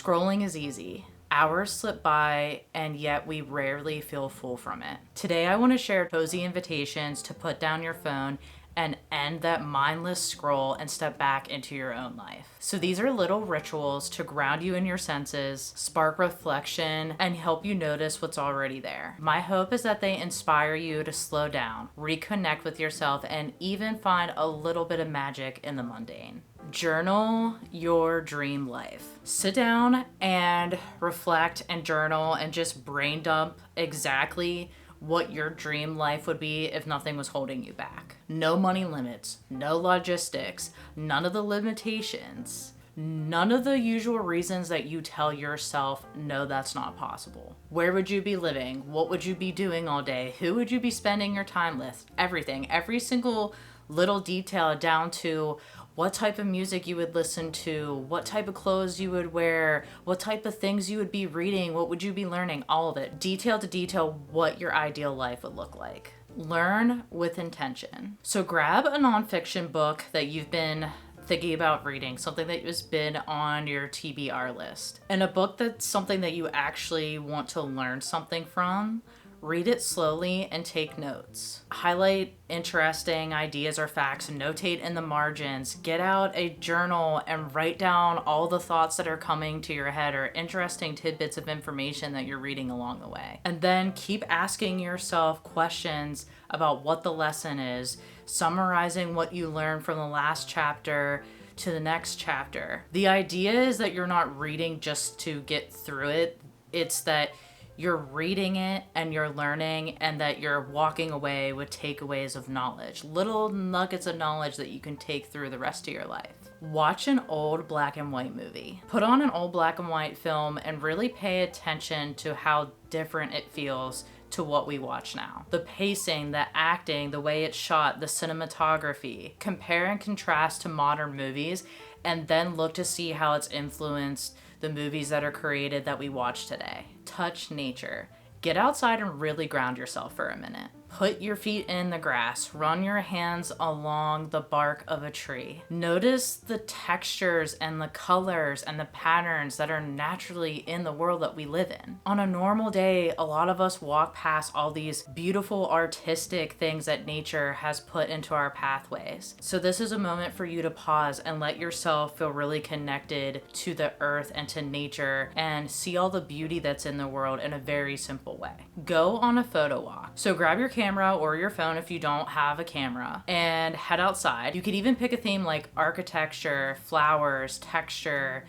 Scrolling is easy. Hours slip by, and yet we rarely feel full from it. Today, I want to share cozy invitations to put down your phone and end that mindless scroll and step back into your own life. So these are little rituals to ground you in your senses, spark reflection, and help you notice what's already there. My hope is that they inspire you to slow down, reconnect with yourself, and even find a little bit of magic in the mundane. Journal your dream life. Sit down and reflect and journal and just brain dump exactly what your dream life would be if nothing was holding you back. No money limits, no logistics, none of the limitations, none of the usual reasons that you tell yourself, no, that's not possible. Where would you be living? What would you be doing all day? Who would you be spending your time with? Everything, every single little detail down to what type of music you would listen to, what type of clothes you would wear, what type of things you would be reading, what would you be learning, all of it. Detail to detail what your ideal life would look like. Learn with intention. So grab a nonfiction book that you've been thinking about reading, something that has been on your TBR list, and a book that's something that you actually want to learn something from. Read it slowly and take notes. Highlight interesting ideas or facts, notate in the margins, get out a journal and write down all the thoughts that are coming to your head or interesting tidbits of information that you're reading along the way. And then keep asking yourself questions about what the lesson is, summarizing what you learned from the last chapter to the next chapter. The idea is that you're not reading just to get through it. It's that you're reading it and you're learning, and that you're walking away with takeaways of knowledge, little nuggets of knowledge that you can take through the rest of your life. Watch an old black and white movie. Put on an old black and white film and really pay attention to how different it feels to what we watch now. The pacing, the acting, the way it's shot, the cinematography. Compare and contrast to modern movies, and then look to see how it's influenced the movies that are created that we watch today. Touch nature. Get outside and really ground yourself for a minute. Put your feet in the grass. Run your hands along the bark of a tree. Notice the textures and the colors and the patterns that are naturally in the world that we live in. On a normal day, a lot of us walk past all these beautiful artistic things that nature has put into our pathways. So this is a moment for you to pause and let yourself feel really connected to the earth and to nature and see all the beauty that's in the world in a very simple way. Go on a photo walk. So grab your camera or your phone if you don't have a camera and head outside. You could even pick a theme like architecture, flowers, texture,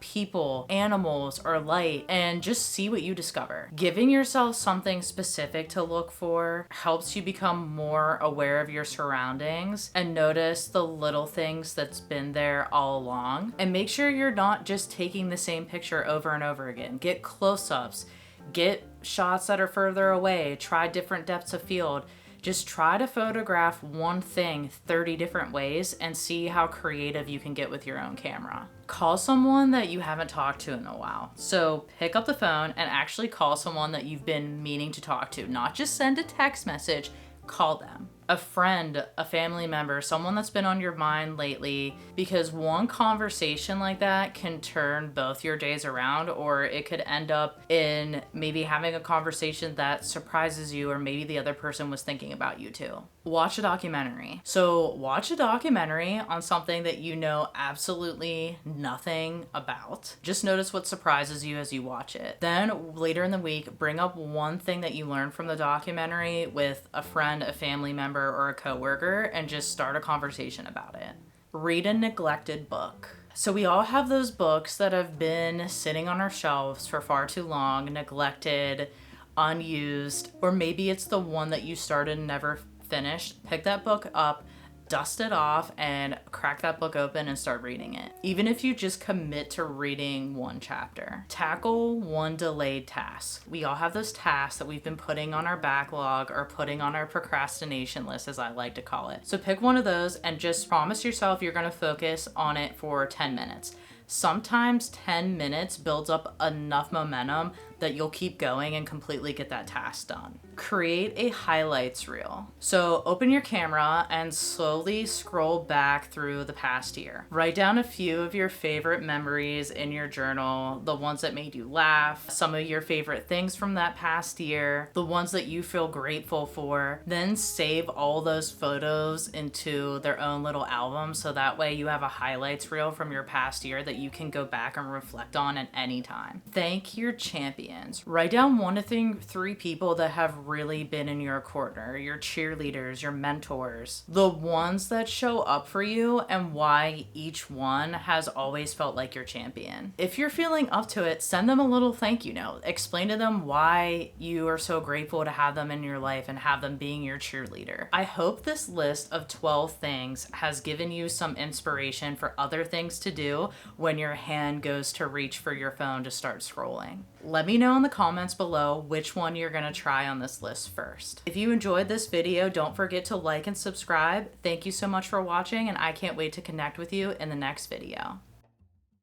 people, animals, or light, and just see what you discover. Giving yourself something specific to look for helps you become more aware of your surroundings and notice the little things that's been there all along. And make sure you're not just taking the same picture over and over again. Get close-ups. Get shots that are further away. Try different depths of field. Just try to photograph one thing 30 different ways and see how creative you can get with your own camera. Call someone that you haven't talked to in a while. So pick up the phone and actually call someone that you've been meaning to talk to. Not just send a text message, call them. A friend, a family member, someone that's been on your mind lately, because one conversation like that can turn both your days around, or it could end up in maybe having a conversation that surprises you, or maybe the other person was thinking about you too. Watch a documentary. So watch a documentary on something that you know absolutely nothing about. Just notice what surprises you as you watch it. Then later in the week, bring up one thing that you learned from the documentary with a friend, a family member, or a coworker, and just start a conversation about it. Read a neglected book. So we all have those books that have been sitting on our shelves for far too long, neglected, unused, or maybe it's the one that you started and never finished. Pick that book up, dust it off, and crack that book open and start reading it. Even if you just commit to reading one chapter. Tackle one delayed task. We all have those tasks that we've been putting on our backlog or putting on our procrastination list, as I like to call it. So pick one of those and just promise yourself you're going to focus on it for 10 minutes. Sometimes 10 minutes builds up enough momentum that you'll keep going and completely get that task done. Create a highlights reel. So open your camera and slowly scroll back through the past year. Write down a few of your favorite memories in your journal, the ones that made you laugh, some of your favorite things from that past year, the ones that you feel grateful for. Then save all those photos into their own little album, so that way you have a highlights reel from your past year that you can go back and reflect on at any time. Thank your champions. Write down 1 to 3 people that have really been in your corner, your cheerleaders, your mentors, the ones that show up for you and why each one has always felt like your champion. If you're feeling up to it, send them a little thank you note. Explain to them why you are so grateful to have them in your life and have them being your cheerleader. I hope this list of 12 things has given you some inspiration for other things to do when your hand goes to reach for your phone to start scrolling. Let me know in the comments below which one you're gonna try on this list first. If you enjoyed this video, don't forget to like and subscribe. Thank you so much for watching, and I can't wait to connect with you in the next video.